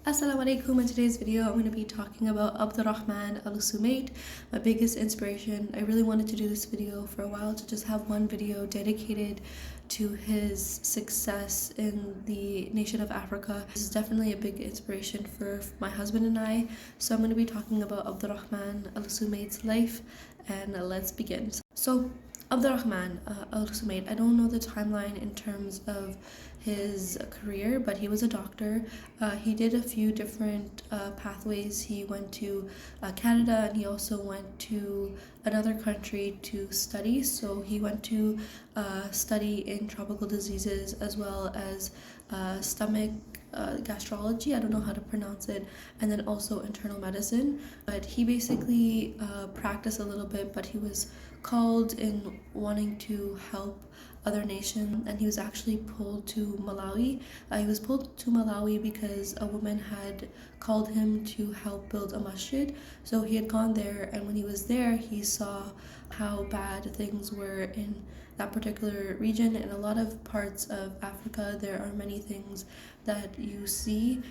Assalamu alaikum. In today's video, I'm going to be talking about Abdurrahman Al-Sumait, my biggest inspiration. I really wanted to do this video for a while to just have one video dedicated to his success in the nation of Africa. This is definitely a big inspiration for my husband and I. So I'm going to be talking about Abdurrahman Al-Sumait's life, and let's begin. So Abdurrahman Al-Sumait, I don't know the timeline in terms of his career, but he was a doctor. He did a few different pathways. He went to Canada, and he also went to another country to study. So he went to study in tropical diseases as well as stomach gastrology, I don't know how to pronounce it, and then also internal medicine. But he basically practiced a little bit, but he was called in wanting to help other nations, and he was actually pulled to Malawi. He was pulled to Malawi because a woman had called him to help build a masjid. So he had gone there, and when he was there, he saw how bad things were in that particular region. In a lot of parts of Africa, there are many things that you see.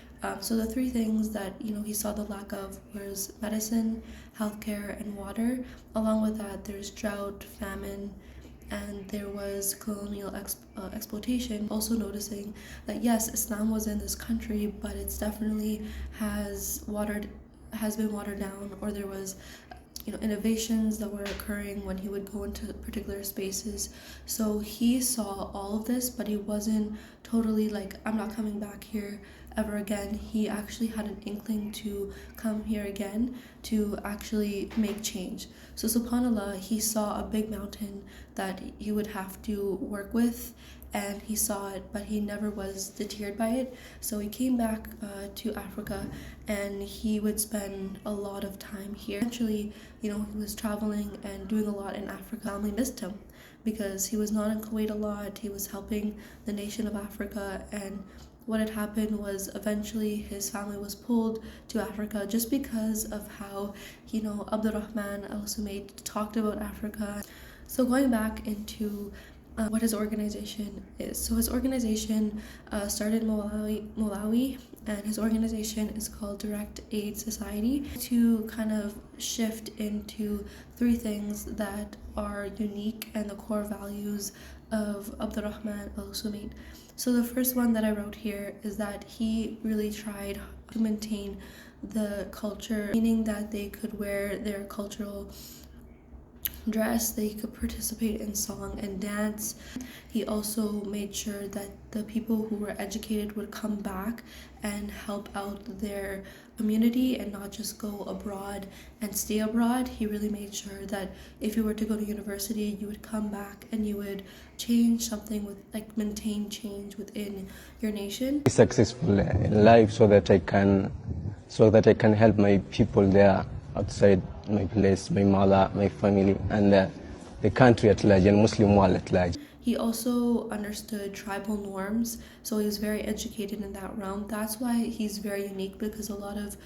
So the three things that he saw the lack of was medicine, healthcare, and water. Along with that, there's drought, famine, and there was colonial exploitation. Also noticing that yes, Islam was in this country, but it's definitely has been watered down, or there was innovations that were occurring when he would go into particular spaces. So he saw all of this, but he wasn't totally like, I'm not coming back here ever again. He actually had an inkling to come here again to actually make change. So subhanallah, he saw a big mountain that he would have to work with, and he saw it, but he never was deterred by it. So he came back to Africa, and he would spend a lot of time here. Eventually, he was traveling and doing a lot in Africa. Family missed him because he was not in Kuwait a lot. He was helping the nation of Africa, and what had happened was eventually his family was pulled to Africa just because of how Abdurrahman Al-Sumait talked about Africa. So going back into what his organization is. So his organization started in Malawi, and his organization is called Direct Aid Society, to kind of shift into three things that are unique and the core values of Abdurrahman Al-Sumait. So the first one that I wrote here is that he really tried to maintain the culture, meaning that they could wear their cultural dress, they could participate in song and dance. He also made sure that the people who were educated would come back and help out their community and not just go abroad and stay abroad. He really made sure that if you were to go to university, you would come back and you would change something, with maintain change within your nation. Be successful in life so that I can help my people there outside my place, my mother, my family, and the country at large, and Muslim world at large. He also understood tribal norms, so he was very educated in that realm. That's why he's very unique, because a lot of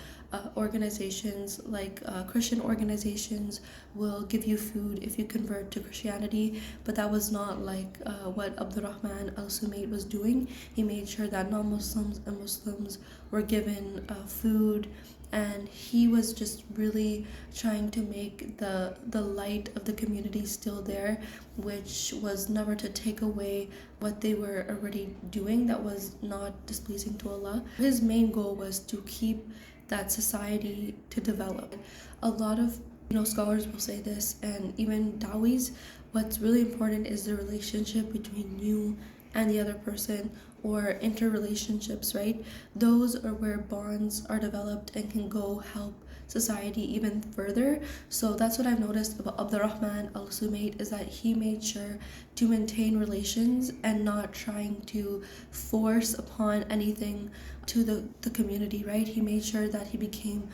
organizations, like Christian organizations, will give you food if you convert to Christianity, but that was not like what Abdurrahman Al-Sumait was doing. He made sure that non-Muslims and Muslims were given food, and he was just really trying to make the light of the community still there, which was never to take away what they were already doing that was not displeasing to Allah. His main goal was to keep that society to develop. A lot of scholars will say this, and even Dawis, what's really important is the relationship between you and the other person, or interrelationships, right? Those are where bonds are developed and can go help society even further. So that's what I've noticed about Abdurrahman Al-Sumait, is that he made sure to maintain relations and not trying to force upon anything to the community, right? He made sure that he became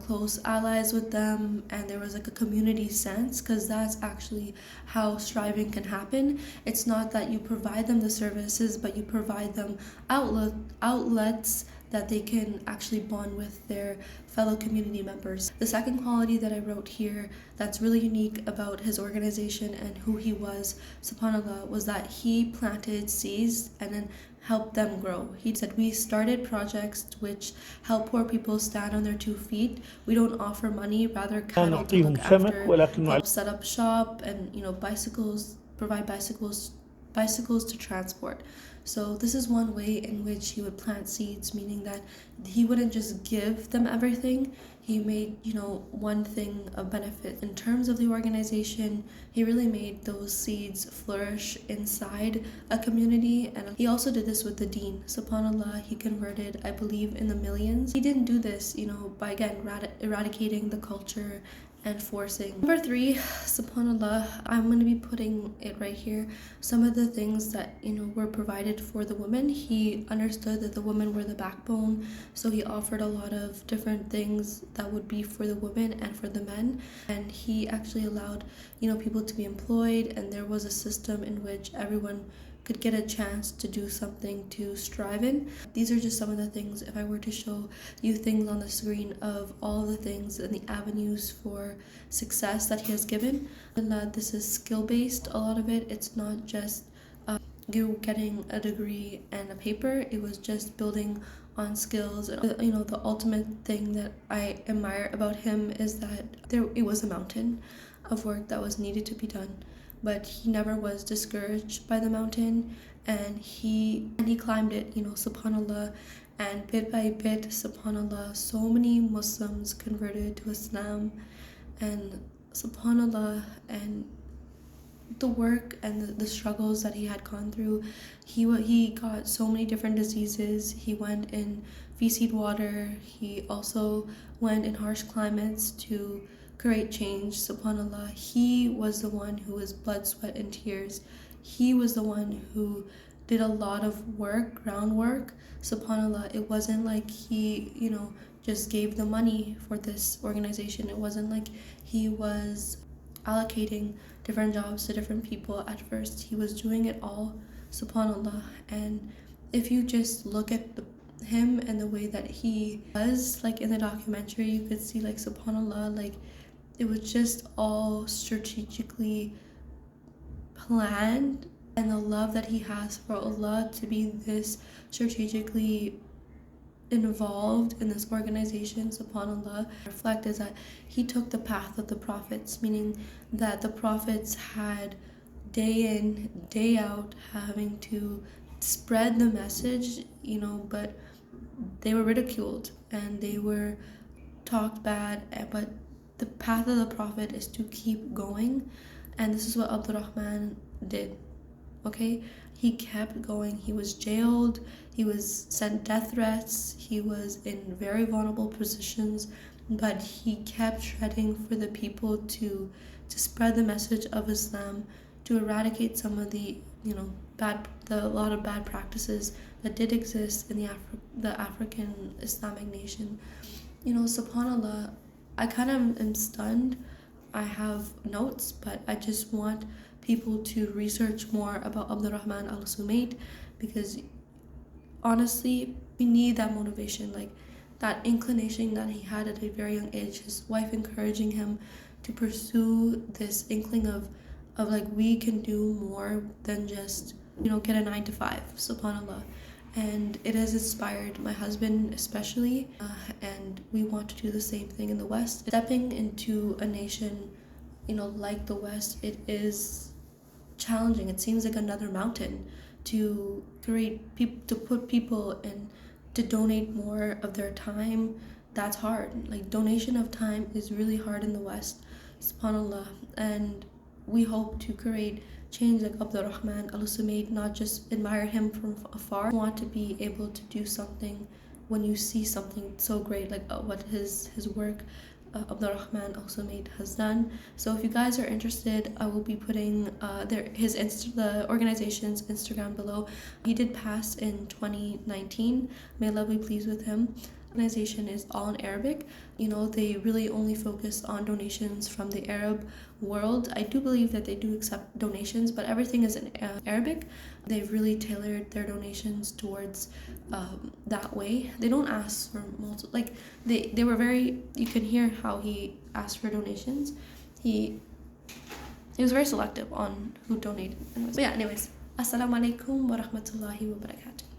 close allies with them, and there was like a community sense, because that's actually how striving can happen. It's not that you provide them the services, but you provide them outlets that they can actually bond with their fellow community members. The second quality that I wrote here that's really unique about his organization and who he was, subhanAllah, was that he planted seeds and then helped them grow. He said, we started projects which help poor people stand on their 2 feet. We don't offer money, rather cattle to look after, help set up shop, and bicycles, provide bicycles to transport. So this is one way in which he would plant seeds, meaning that he wouldn't just give them everything. He made, one thing of benefit. In terms of the organization, he really made those seeds flourish inside a community. And he also did this with the deen. SubhanAllah, he converted, I believe, in the millions. He didn't do this, by again eradicating the culture and forcing. Number 3, subhanAllah, I'm going to be putting it right here. Some of the things that were provided for the women, he understood that the women were the backbone, so he offered a lot of different things that would be for the women and for the men, and he actually allowed people to be employed, and there was a system in which everyone could get a chance to do something to strive in. These are just some of the things. If I were to show you things on the screen of all the things and the avenues for success that he has given, and that this is skill-based, a lot of it. It's not just you getting a degree and a paper. It was just building on skills. The ultimate thing that I admire about him is that it was a mountain of work that was needed to be done, but he never was discouraged by the mountain, and he climbed it, subhanAllah, and bit by bit, subhanAllah, so many Muslims converted to Islam, and subhanAllah, and the work and the struggles that he had gone through. He got so many different diseases. He went in feces water. He also went in harsh climates to create change. SubhanAllah, he was the one who was blood, sweat, and tears. He was the one who did a lot of work, groundwork. SubhanAllah, it wasn't like he, just gave the money for this organization. It wasn't like he was allocating different jobs to different people at first. He was doing it all, subhanAllah. And if you just look at him and the way that he was, like in the documentary, you could see, like, subhanAllah, like it was just all strategically planned, and the love that he has for Allah to be this strategically involved in this organization, subhanAllah, reflect is that he took the path of the prophets, meaning that the prophets had day in, day out having to spread the message, but they were ridiculed and they were talked bad, but the path of the prophet is to keep going, and this is what Abdurrahman did. Okay, he kept going. He was jailed, he was sent death threats, he was in very vulnerable positions, but he kept shredding for the people to spread the message of Islam, to eradicate some of the a lot of bad practices that did exist in the African Islamic nation. SubhanAllah, I kind of am stunned. I have notes, but I just want people to research more about Abdurrahman Al-Sumait, because honestly, we need that motivation, like that inclination that he had at a very young age, his wife encouraging him to pursue this inkling of like, we can do more than just get a 9-to-5, subhanAllah. And it has inspired my husband especially, and we want to do the same thing in the West. Stepping into a nation like the West, it is challenging. It seems like another mountain to put people in, to donate more of their time. That's hard. Like, donation of time is really hard in the West, subhanAllah. And we hope to create change like Abdurrahman Al-Sumait, not just admire him from afar. Want to be able to do something when you see something so great like what his work Abdurrahman Al-Sumait has done. So if you guys are interested, I will be putting the organization's Instagram below. He did pass in 2019. May Allah be pleased with him. organization is all in Arabic. You know, they really only focus on donations from the Arab world. I do believe that they do accept donations, but everything is in Arabic. They've really tailored their donations towards that way. They don't ask for multiple, like they were very, you can hear how he asked for donations. He was very selective on who donated. But yeah, anyways, assalamu alaikum wa rahmatullahi wa barakatuh.